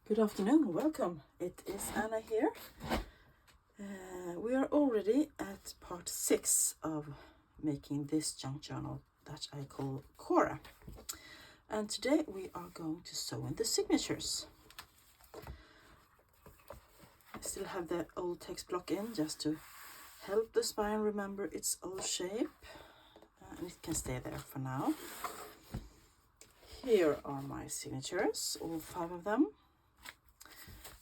Good afternoon, welcome. It is Anna here. We are already at part 6 of making this junk journal that I call Cora. And today we are going to sew in the signatures. I still have the old text block in just to help the spine remember its old shape. And it can stay there for now. Here are my signatures, all 5 of them.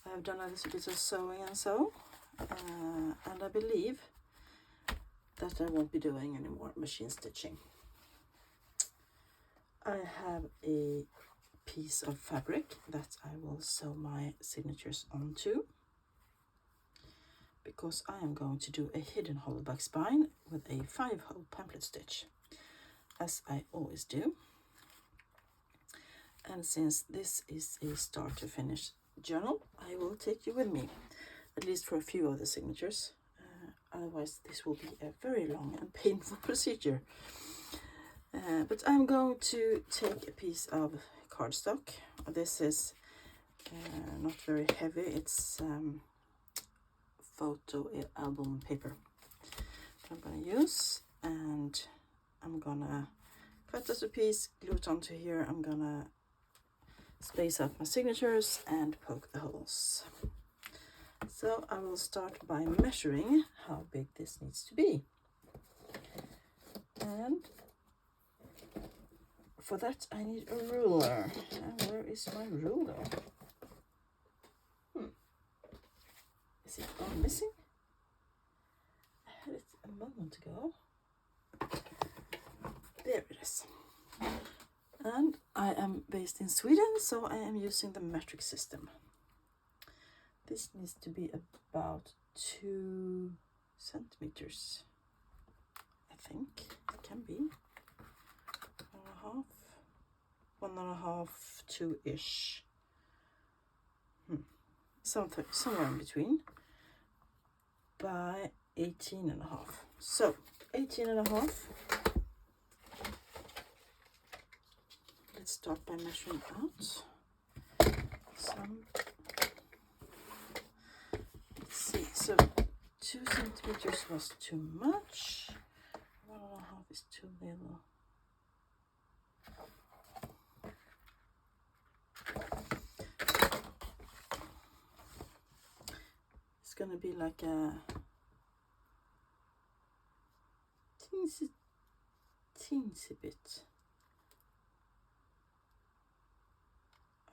I have done a little bit of sewing and so, and I believe that I won't be doing any more machine stitching. I have a piece of fabric that I will sew my signatures onto, because I am going to do a hidden hollow back spine with a 5-hole pamphlet stitch, as I always do. And since this is a start to finish journal, I will take you with me, at least for a few of the signatures. Otherwise this will be a very long and painful procedure. But I'm going to take a piece of cardstock. This is not very heavy, it's photo album paper I'm going to use, and I'm gonna cut this a piece, glue it onto here. I'm gonna space out my signatures and poke the holes. So I will start by measuring how big this needs to be. And for that I need a ruler. And where is my ruler? Is it gone missing? I had it a moment ago. There it is. And I am based in Sweden, so I am using the metric system. This needs to be about 2 centimeters. I think it can be 1.5, 2-ish. Somewhere in between, by 18.5. So 18.5. Let's start by measuring out some. Let's see, so 2 centimeters was too much, 1.5 is too little. It's gonna be like a teensy bit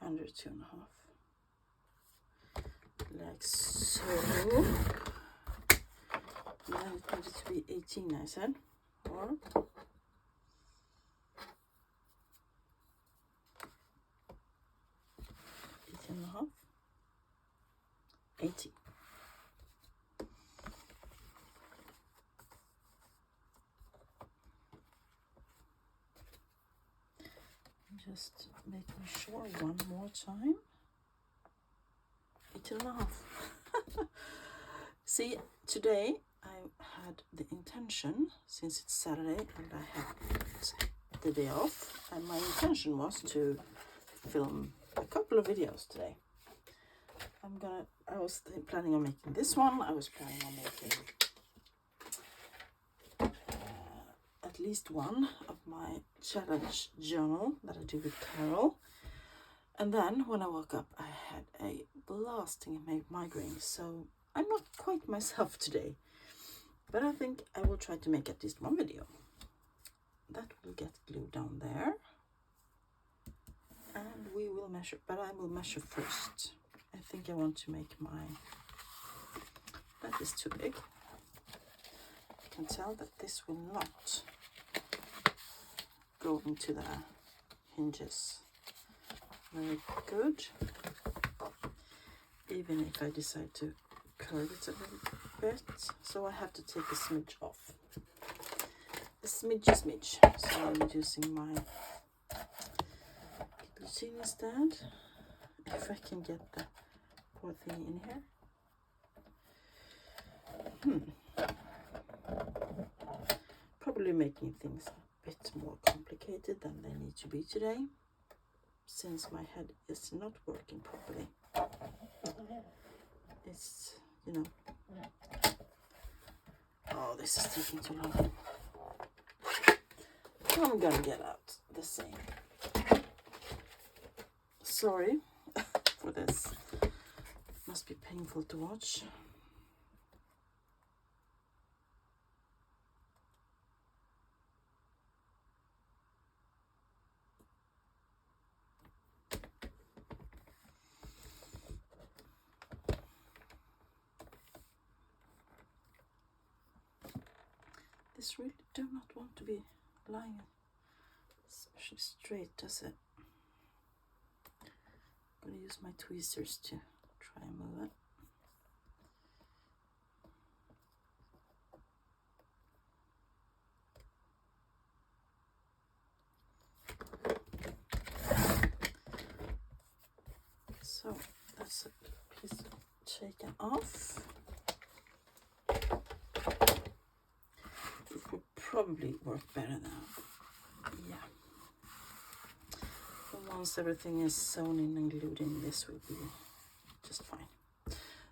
under 2.5, like so. Then it needed to be 18, I said, or 18.5, 18. Just making sure one more time. 18.5. See, today I had the intention, since it's Saturday and I have the day off, and my intention was to film a couple of videos today. I was planning on making this one. I was planning on making at least one of my challenge journal that I do with Carol. And then when I woke up, I had a blasting migraine, so I'm not quite myself today. But I think I will try to make at least one video. That will get glued down there. And we will measure, but I will measure first. I think I want to make that is too big. I can tell that this will not go into the hinges very good, even if I decide to curve it a little bit. So I have to take a smidge off, a smidge. So I'm using my guillotine instead, if I can get the poor thing in here. Probably making things a bit more complicated than they need to be today, since my head is not working properly. it's, you know. Oh, this is taking too long. I'm gonna get out the same. Sorry for this. Must be painful to watch. This really do not want to be lying especially straight, does it? I'm gonna use my tweezers to try and move it. So that's a piece taken off. It would probably work better now. Yeah. But once everything is sewn in and glued in, this will be just fine.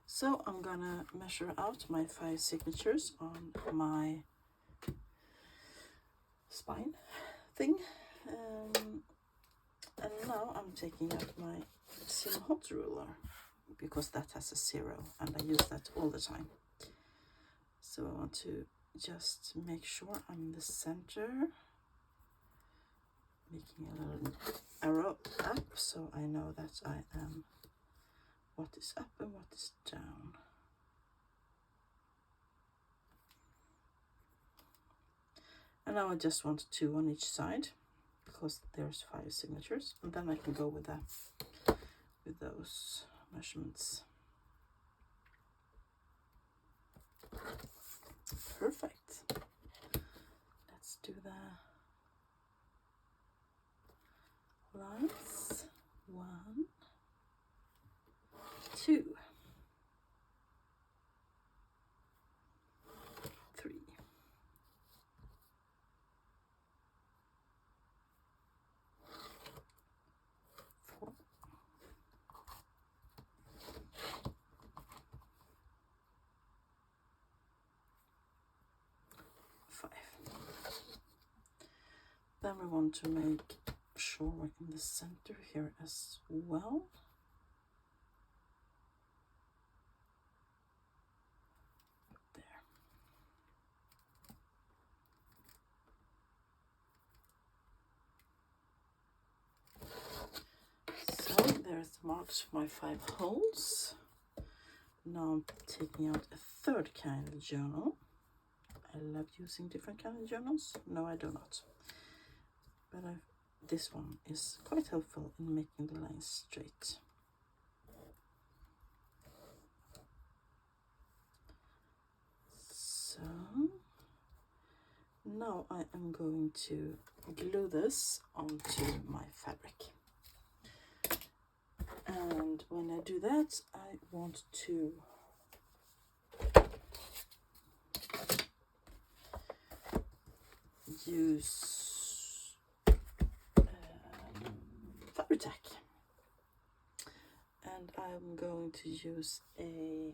So I'm gonna measure out my 5 signatures on my spine thing. And now I'm taking out my Sim Hot ruler because that has a 0 and I use that all the time. So I want to just make sure I'm in the center, making a little arrow up so I know that I am what is up and what is down. And now I just want 2 on each side because there's 5 signatures, and then I can go with that, with those measurements. Perfect. Let's do the lines. 1, 2, 3, 4, 5. Then we want to make sure we're in the center here as well. There. So there's the marks for my 5 holes. Now I'm taking out a 3rd kind of journal. I love using different kind of journals. No, I do not. But this one is quite helpful in making the lines straight. So now I am going to glue this onto my fabric. And when I do that, I want to use fabric tack, and I'm going to use a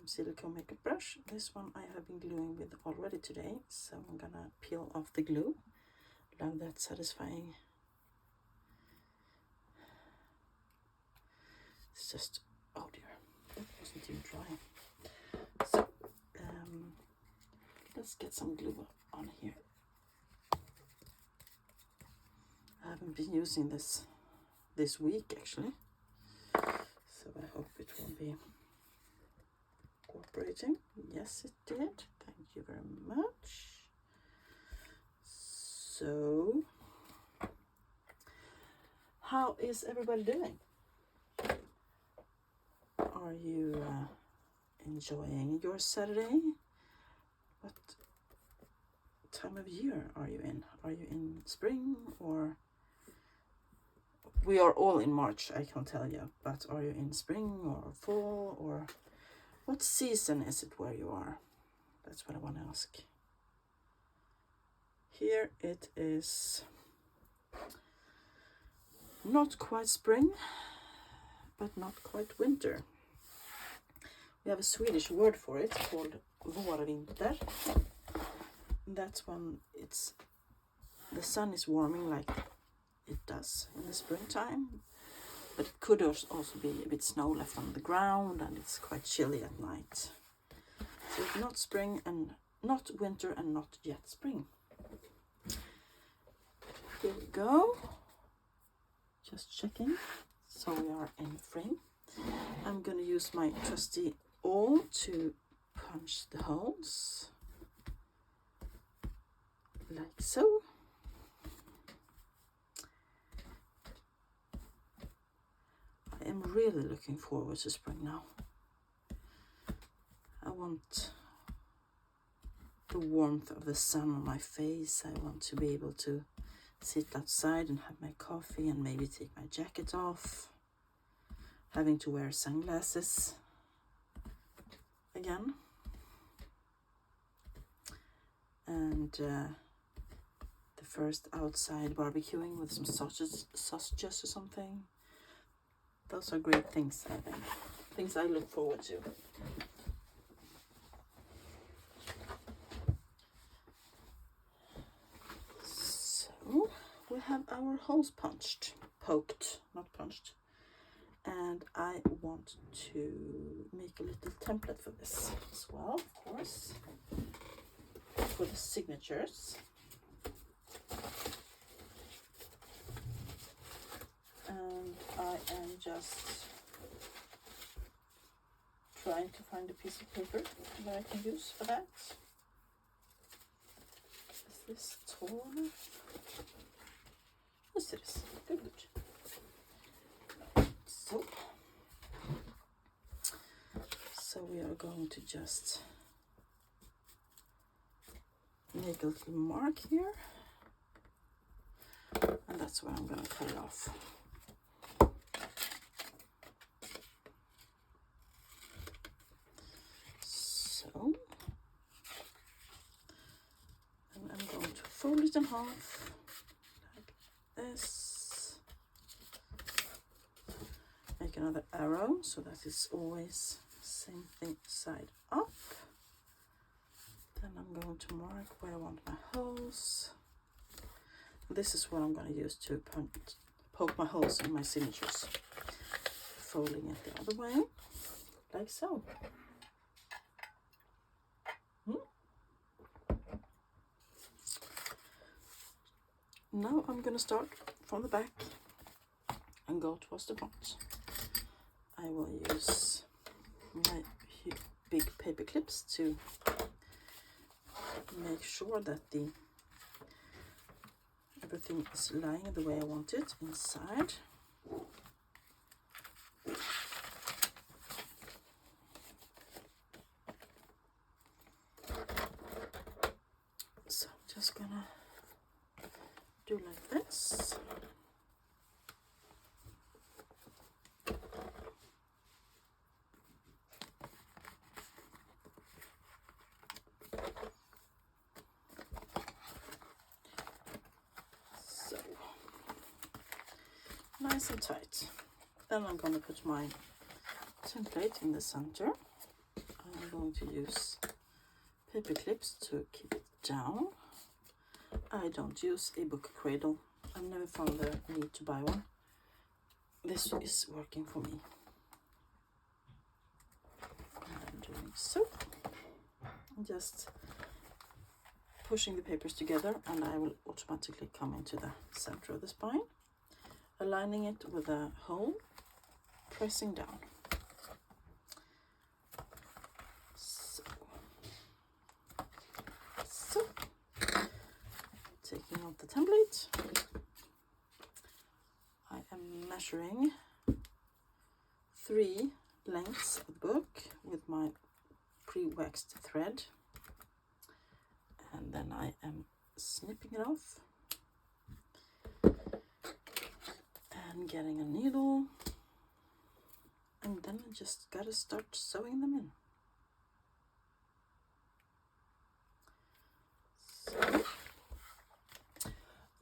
silicone makeup brush. This one I have been gluing with already today, so I'm gonna peel off the glue. Love that satisfying. It's just, oh dear, that wasn't even dry. So let's get some glue on here. I haven't been using this week actually, so I hope it will be cooperating. Yes, it did. Thank you very much. So, how is everybody doing? Are you enjoying your Saturday? What time of year are you in? Are you in spring, or we are all in March, I can tell you, but are you in spring or fall, or what season is it where you are? That's what I want to ask. Here it is Not quite spring, but not quite winter. We have a Swedish word for it called vårvinter. That's when the sun is warming like it does in the springtime, but it could also be a bit snow left on the ground, and it's quite chilly at night. So it's not spring and not winter and not yet spring. Here we go. Just checking, so we are in frame. I'm going to use my trusty awl to punch the holes, like so. I am really looking forward to spring now. I want the warmth of the sun on my face. I want to be able to sit outside and have my coffee and maybe take my jacket off. Having to wear sunglasses again. And the first outside barbecuing with some sausages or something. Those are great things, I think. Things I look forward to. So we have our holes poked, not punched. And I want to make a little template for this as well, of course, for the signatures. And I am just trying to find a piece of paper that I can use for that. Is this tall enough? Yes, it is. Good. So we are going to just make a little mark here, and that's where I'm going to cut it off. So, and I'm going to fold it in half like this. Make another arrow so that it's always same thing side up. Then I'm going to mark where I want my holes. This is what I'm going to use to poke my holes in my signatures. Folding it the other way, like so. Now I'm going to start from the back and go towards the front. I will use my big paper clips to make sure that everything is lying the way I want it inside. So I'm just gonna do like this. Nice and tight. Then I'm going to put my template in the center. I'm going to use paper clips to keep it down. I don't use a book cradle. I've never found the need to buy one. This is working for me. And I'm doing so. I'm just pushing the papers together, and I will automatically come into the center of the spine. Aligning it with a hole, pressing down. So taking out the template, I am measuring 3 lengths of the book with my pre-waxed thread, and then I am snipping it off. And getting a needle, and then I just gotta start sewing them in. So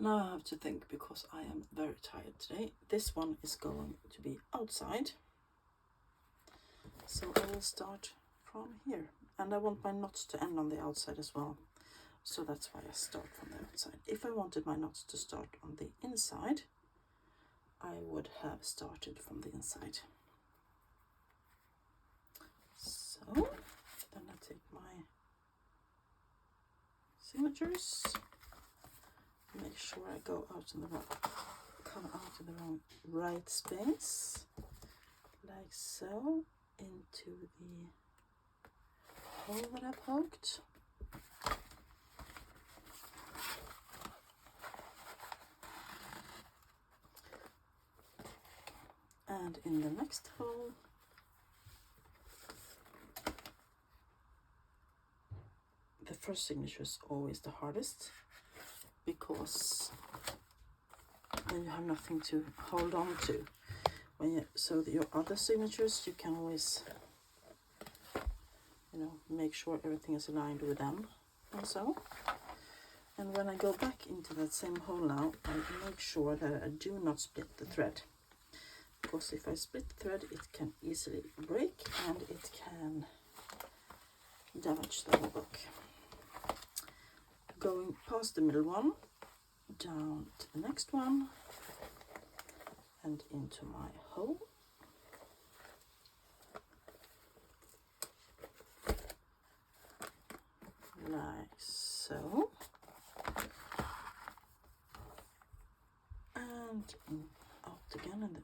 Now I have to think, because I am very tired today. This one is going to be outside. So I will start from here. And I want my knots to end on the outside as well. So that's why I start from the outside. If I wanted my knots to start on the inside, I would have started from the inside. So then I take my signatures, make sure I go out in the come out in the wrong right space, like so, into the hole that I poked. And in the next hole, the first signature is always the hardest, because then you have nothing to hold on to. So your other signatures, you can always, make sure everything is aligned with them and so. And when I go back into that same hole now, I make sure that I do not split the thread, because if I split the thread, it can easily break and it can damage the whole book. Going past the middle one, down to the next one, and into my hole. Like so. And out again, and the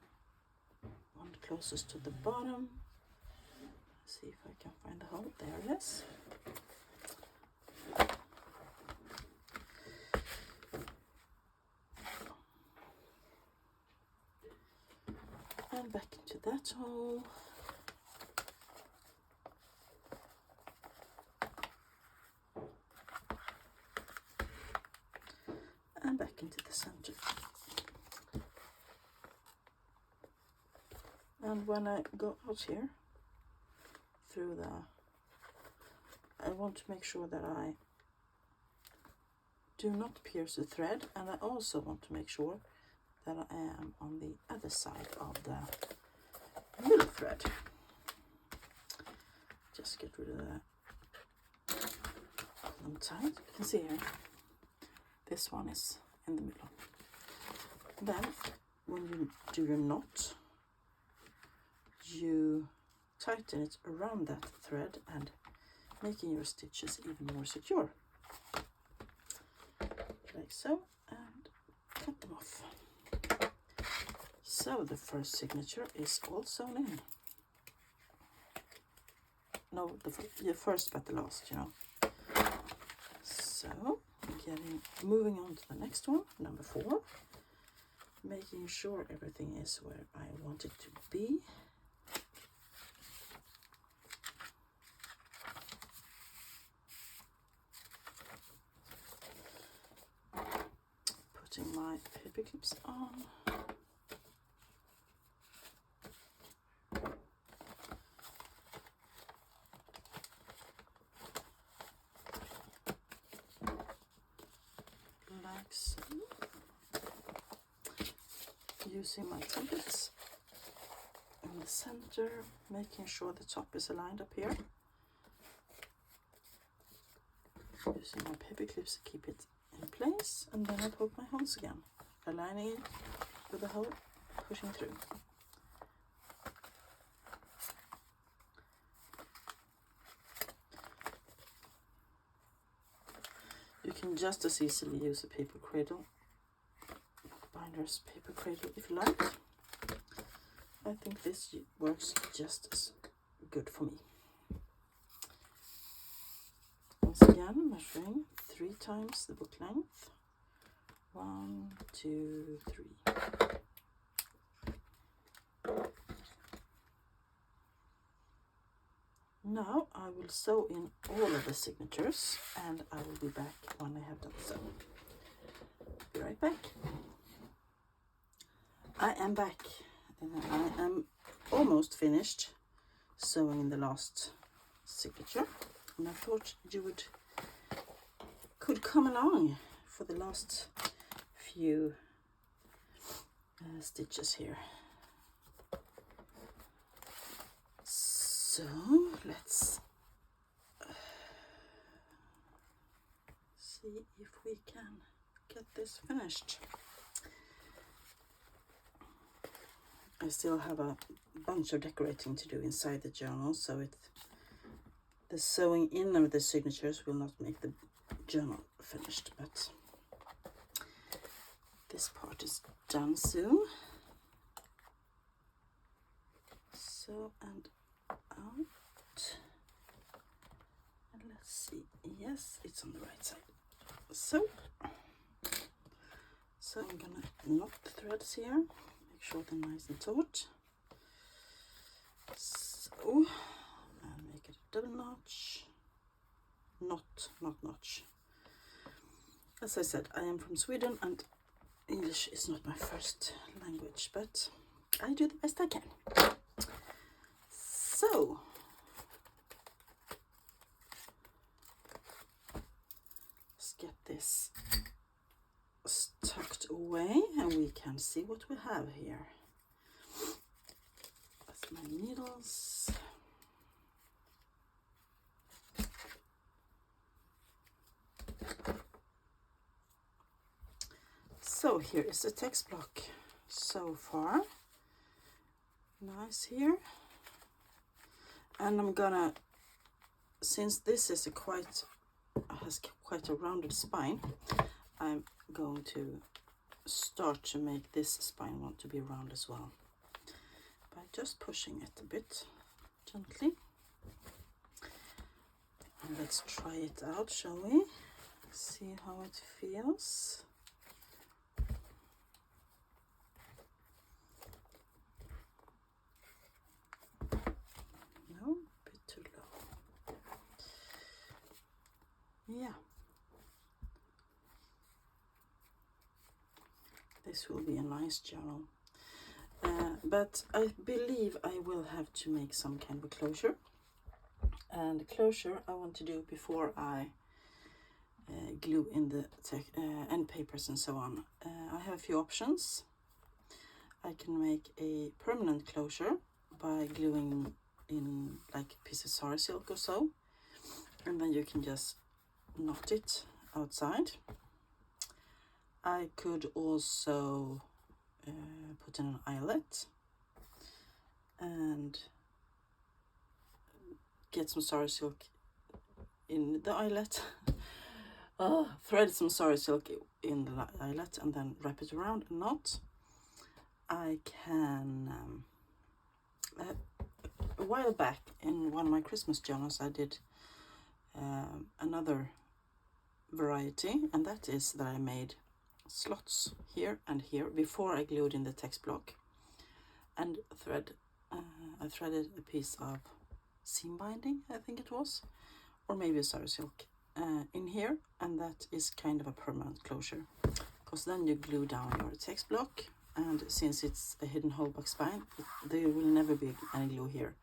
one closest to the bottom. See if I can find the hole. There it is. And back into that hole. And back into the center. And when I go out here through I want to make sure that I do not pierce the thread, and I also want to make sure that I am on the other side of the middle thread. Just get rid of that. Pull them tight. You can see here, this one is in the middle. Then when you do your knot, you tighten it around that thread and making your stitches even more secure. Like so, and cut them off. So the first signature is all sewn in. No, the first but the last, So, moving on to the next one, number 4. Making sure everything is where I want it to be. Putting my paper clips on. Like so. Using my templates in the center, making sure the top is aligned up here. Using my paper clips to keep it in place, and then I poke my holes again, aligning it with the hole, pushing through. You can just as easily use a paper cradle, binder's paper cradle, if you like. I think this works just as good for me. Once again, measuring 3 times the book length. 1, 2, 3. Now I will sew in all of the signatures, and I will be back when I have done so. Be right back. I am back. I am almost finished sewing in the last signature, and I thought you could come along for the last few stitches here. So let's see if we can get this finished. I still have a bunch of decorating to do inside the journal, so the sewing in of the signatures will not make the journal finished, but this part is done soon. So, and out, and let's see, yes, it's on the right side. So I'm gonna knot the threads here, make sure they're nice and taut. So, and make it a double notch, not notch. As I said, I am from Sweden and English is not my first language, but I do the best I can. So, let's get this tucked away and we can see what we have here. That's my needles. So here is the text block so far. Nice here. And I'm gonna, since this is has quite a rounded spine, I'm going to start to make this spine want to be round as well by just pushing it a bit gently. And let's try it out, shall we? See how it feels. No, a bit too low. Yeah. This will be a nice journal. But I believe I will have to make some kind of a closure. And the closure I want to do before I glue in the end papers and so on. I have a few options. I can make a permanent closure by gluing in like a piece of sari silk or so, and then you can just knot it outside. I could also put in an eyelet and get some sari silk in the eyelet. Thread some sari silk in the eyelet and then wrap it around and knot. I can a while back in one of my Christmas journals I did another variety, and that is that I made slots here and here before I glued in the text block, and I threaded a piece of seam binding, I think it was, or maybe a sari silk in here, and that is kind of a permanent closure, because then you glue down your text block, and since it's a hidden hole box spine, there will never be any glue here,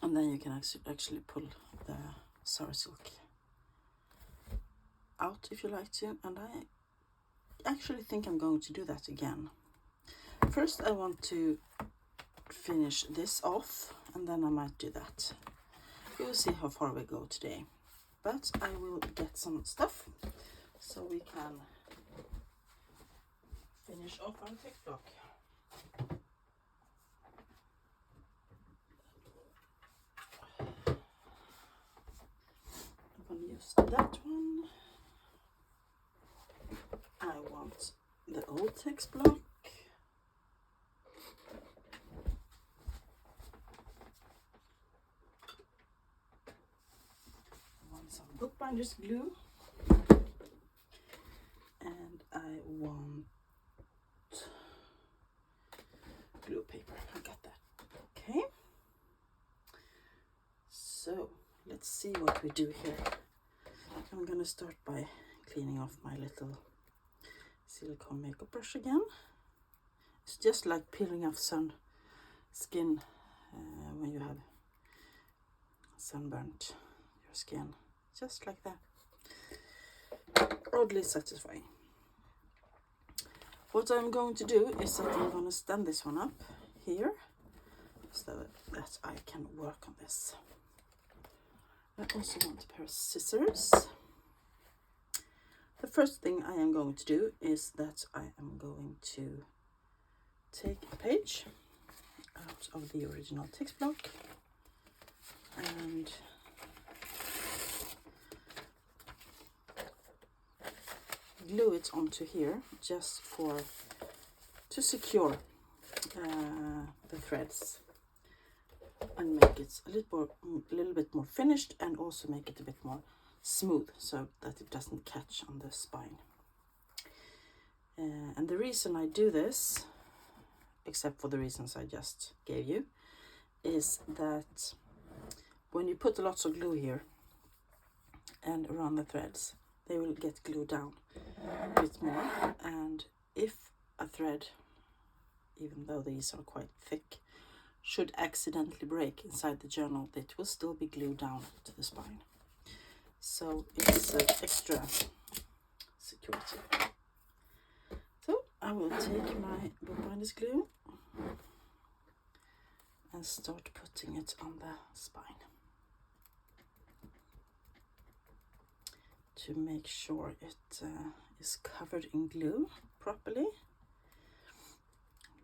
and then you can actually pull the sari silk out if you like to, and I actually think I'm going to do that again. First I want to finish this off, and then I might do that. We will see how far we go today, but I will get some stuff so we can finish off our text block. I'm going to use that one. I want the old text block. I want some bookbinders glue. And I want glue paper. I got that. Okay. So let's see what we do here. I'm gonna start by cleaning off my little silicone makeup brush again. It's just like peeling off skin when you have sunburnt your skin, just like that. Oddly satisfying. What I'm going to do is that I'm going to stand this one up here so that I can work on this. I also want a pair of scissors. The first thing I am going to do is that I am going to take a page out of the original text block and glue it onto here just to secure the threads and make it a little bit more finished, and also make it a bit more smooth so that it doesn't catch on the spine. And the reason I do this, except for the reasons I just gave you, is that when you put lots of glue here and around the threads, they will get glued down a bit more, and if a thread, even though these are quite thick, should accidentally break inside the journal, it will still be glued down to the spine. So it's extra security. So I will take my bookbinder's glue and start putting it on the spine to make sure it is covered in glue properly.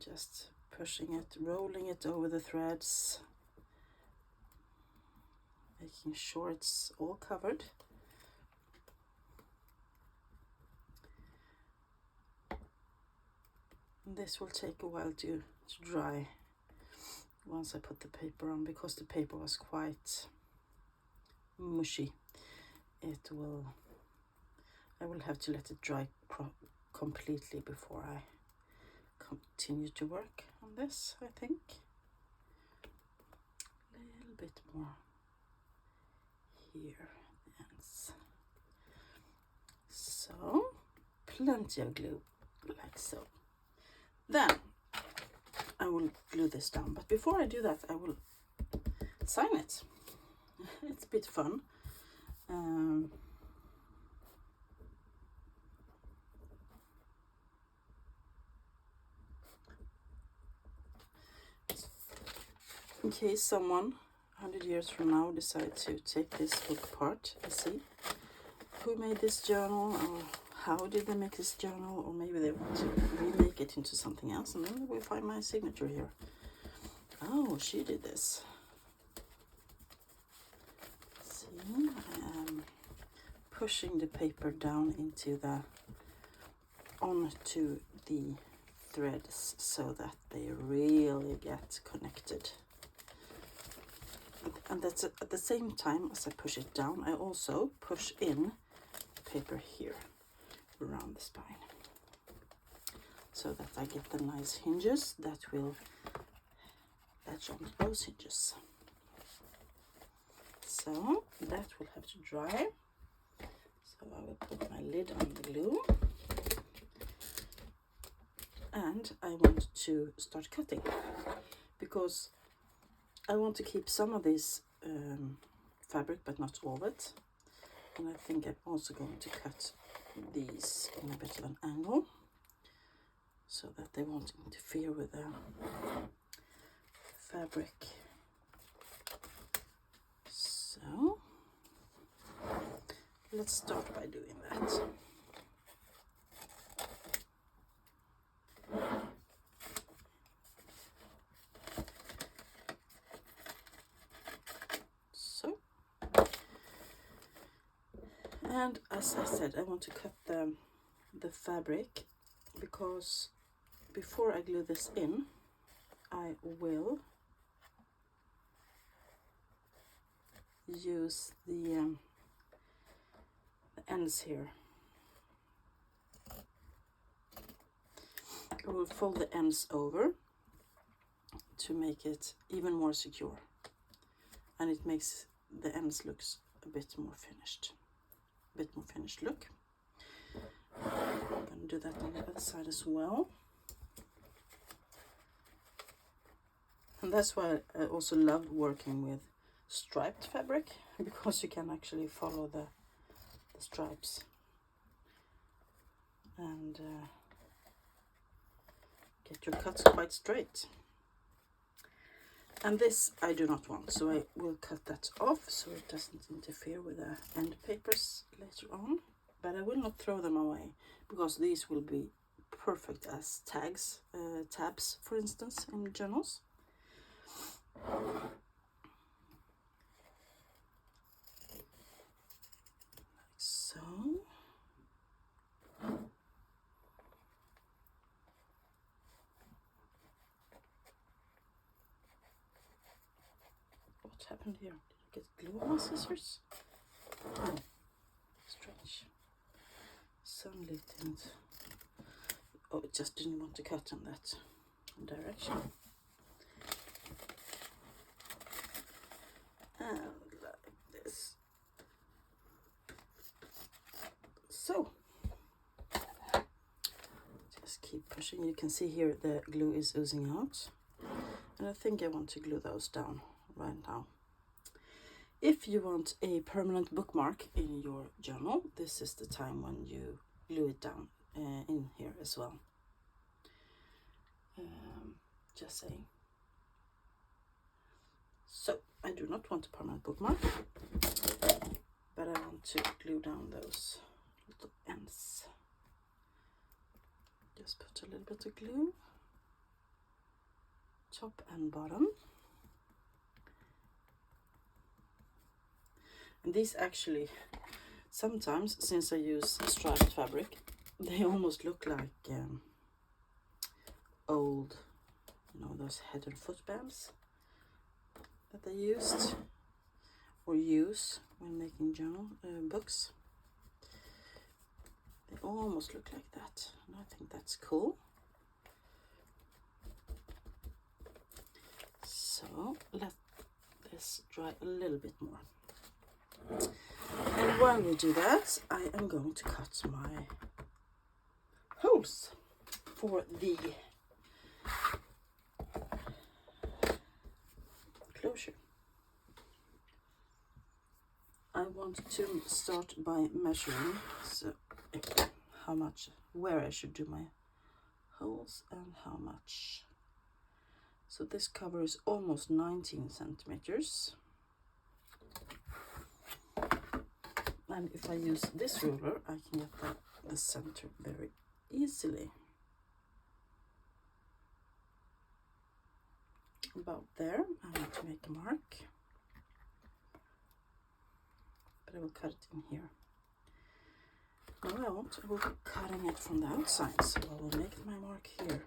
Just pushing it, rolling it over the threads, making sure it's all covered. And this will take a while to dry once I put the paper on, because the paper was quite mushy. I will have to let it dry completely before I continue to work on this, I think. A little bit more here, the ends. So, plenty of glue, like so. Then I will glue this down, but before I do that, I will sign it. It's a bit fun. In case someone 100 years from now decides to take this book apart and see who made this journal, or how did they make this journal, or maybe they want to remake it into something else, and then we'll find my signature here. Oh, she did this. See, I am pushing the paper down onto the threads so that they really get connected. And that's at the same time as I push it down, I also push in the paper here around the spine, so that I get the nice hinges that will latch on those hinges. So that will have to dry. So I will put my lid on the glue, and I want to start cutting, because I want to keep some of this fabric, but not all of it. And I think I'm also going to cut these in a bit of an angle so that they won't interfere with the fabric. So let's start by doing that. And as I said, I want to cut the fabric, because before I glue this in, I will use the ends here. I will fold the ends over to make it even more secure, and it makes the ends looks a bit more finished. Look. I'm going to do that on the other side as well. And that's why I also love working with striped fabric, because you can actually follow the stripes. And get your cuts quite straight. And this I do not want, so I will cut that off so it doesn't interfere with the end papers later on. But I will not throw them away, because these will be perfect as tags, tabs, for instance, in journals. Like so. What happened here? Did I get glue on my scissors? Oh, strange. Suddenly it didn't. Oh, it just didn't want to cut in that direction. And like this. So, just keep pushing. You can see here the glue is oozing out. And I think I want to glue those down right now. If you want a permanent bookmark in your journal, this is the time when you glue it down in here as well. Just saying. So, I do not want a permanent bookmark, but I want to glue down those little ends. Just put a little bit of glue, top and bottom. And these actually, sometimes, since I use striped fabric, they almost look like old, you know, those head and foot bands that they used or use when making journal books. They almost look like that, and I think that's cool. So let this dry a little bit more. And while we do that, I am going to cut my holes for the closure. I want to start by measuring how much, where I should do my holes and how much. So this covers almost 19 centimeters. And if I use this ruler, I can get the center very easily. About there, I want to make a mark. But I will cut it in here. No, I won't. I will be cutting it from the outside, so I will make my mark here.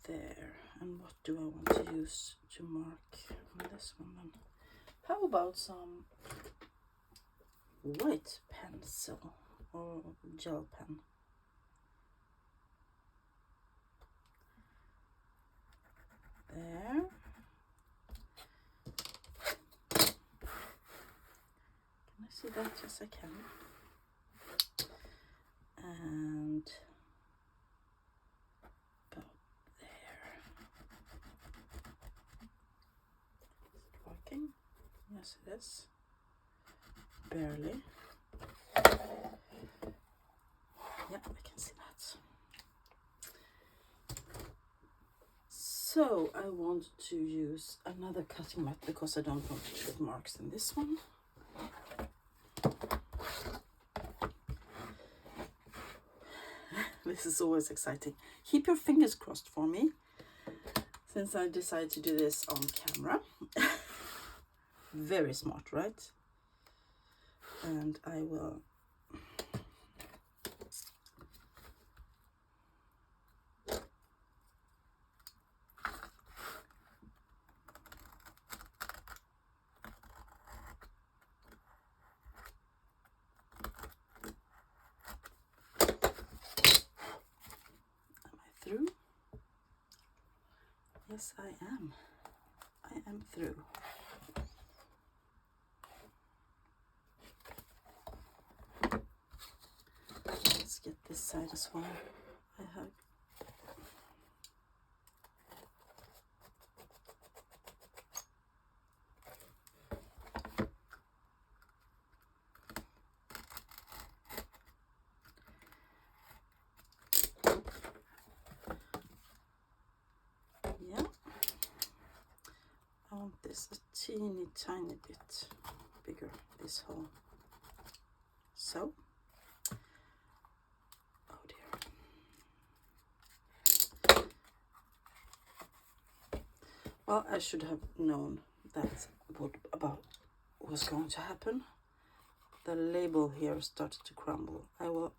There. And what do I want to use to mark on this one then? How about some white pencil or gel pen? There. Can I see that? Yes, I can. And about there. Is it working? Yes, it is. Barely. Yeah, I can see that. So I want to use another cutting mat because I don't want to put marks in this one. This is always exciting. Keep your fingers crossed for me, since I decided to do this on camera. Very smart, right? And I will through? Yes, I am. I am through. Let's get this side as well. I have teeny tiny bit bigger, this hole. So, oh dear. Well, I should have known that what was going to happen. The label here started to crumble. I will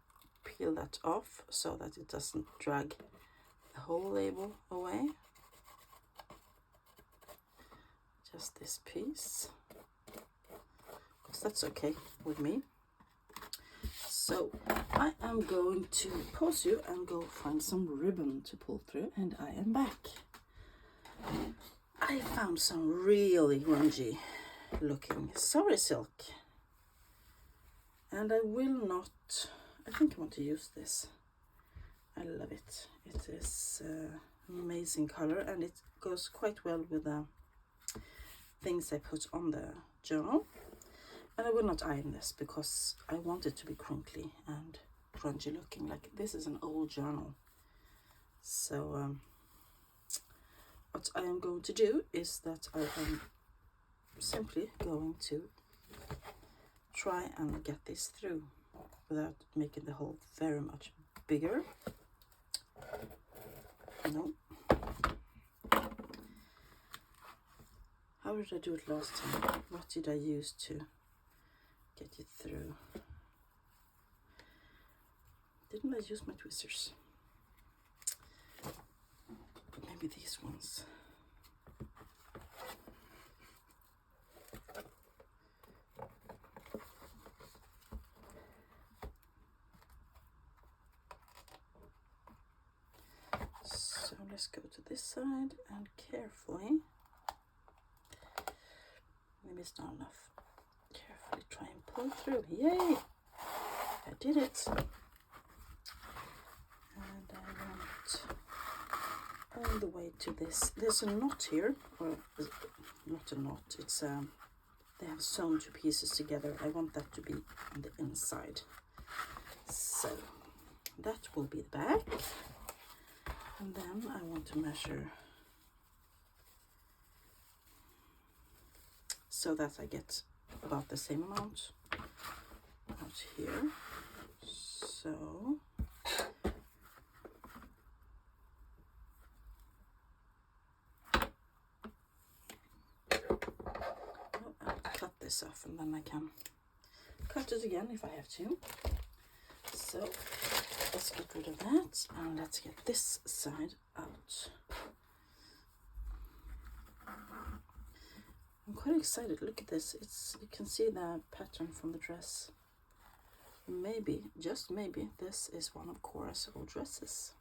peel that off so that it doesn't drag the whole label away. Just this piece, because that's okay with me. So I am going to pause you and go find some ribbon to pull through, and I am back. I found some really grungy looking sari silk, and I will not, I think I want to use this. I love it. It is an amazing color, and it goes quite well with the things I put on the journal. And I will not iron this because I want it to be crinkly and grungy looking. Like, this is an old journal. So what I am going to do is that I am simply going to try and get this through without making the hole very much bigger. No. How did I do it last time? What did I use to get it through? Didn't I use my tweezers? Maybe these ones. So let's go to this side and carefully, maybe it's not enough, carefully try and pull through. Yay! I did it. And I want all the way to this. There's a knot here, or not a knot, it's they have sewn two pieces together. I want that to be on the inside. So that will be the back. And then I want to measure so that I get about the same amount out here. So I'll cut this off, and then I can cut it again if I have to. So let's get rid of that, and let's get this side out. I'm quite excited. Look at this. You can see the pattern from the dress. Maybe, just maybe, this is one of Cora's old dresses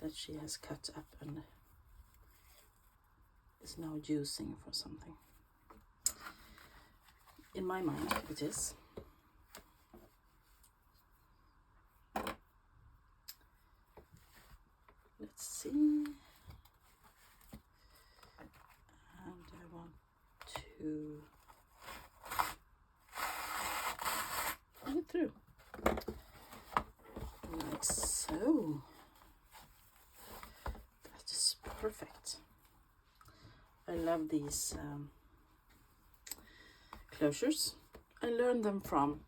that she has cut up and is now using for something. In my mind, it is. Let's see. And I want to pull it through. Like so. That is perfect. I love these closures. I learned them from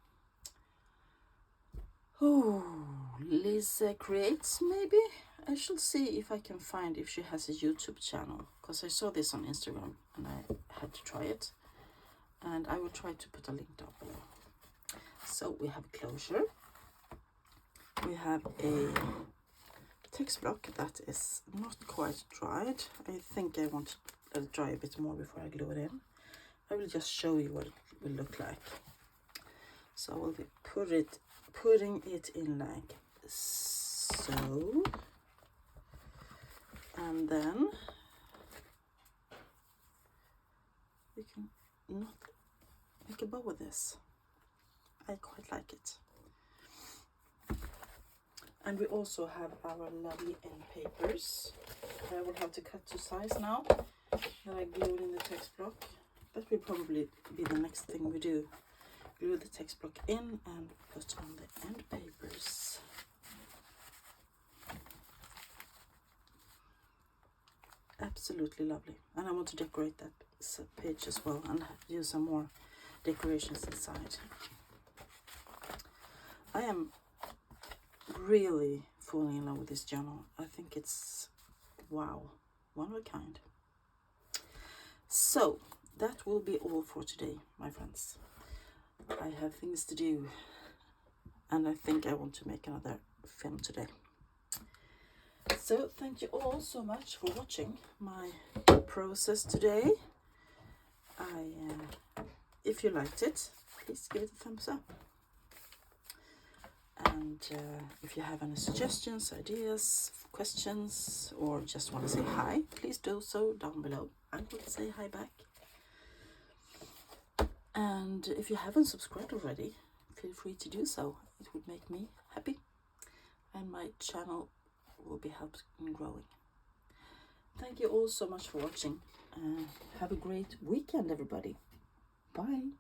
Lisa Creates, maybe? I shall see if I can find if she has a YouTube channel, because I saw this on Instagram and I had to try it, and I will try to put a link down below. So we have a closure, we have a text block that is not quite dried. I think I want to dry a bit more before I glue it in. I will just show you what it will look like. So I will be putting it in like so, and then we can not make a bow with this. I quite like it. And we also have our lovely end papers. I will have to cut to size now that I glued in the text block. That will probably be the next thing we do. Glue the text block in and put on the end papers. absolutely lovely. And I want to decorate that page as well and use some more decorations inside. I am really falling in love with this journal. I think it's, wow, one of a kind. So that will be all for today, my friends. I have things to do, and I think I want to make another film today. So thank you all so much for watching my process today. If you liked it, please give it a thumbs up. And if you have any suggestions, ideas, questions, or just want to say hi, please do so down below. I will say hi back. And if you haven't subscribed already, feel free to do so. It would make me happy, and my channel will be helped in growing. Thank you all so much for watching. Have a great weekend, everybody. Bye.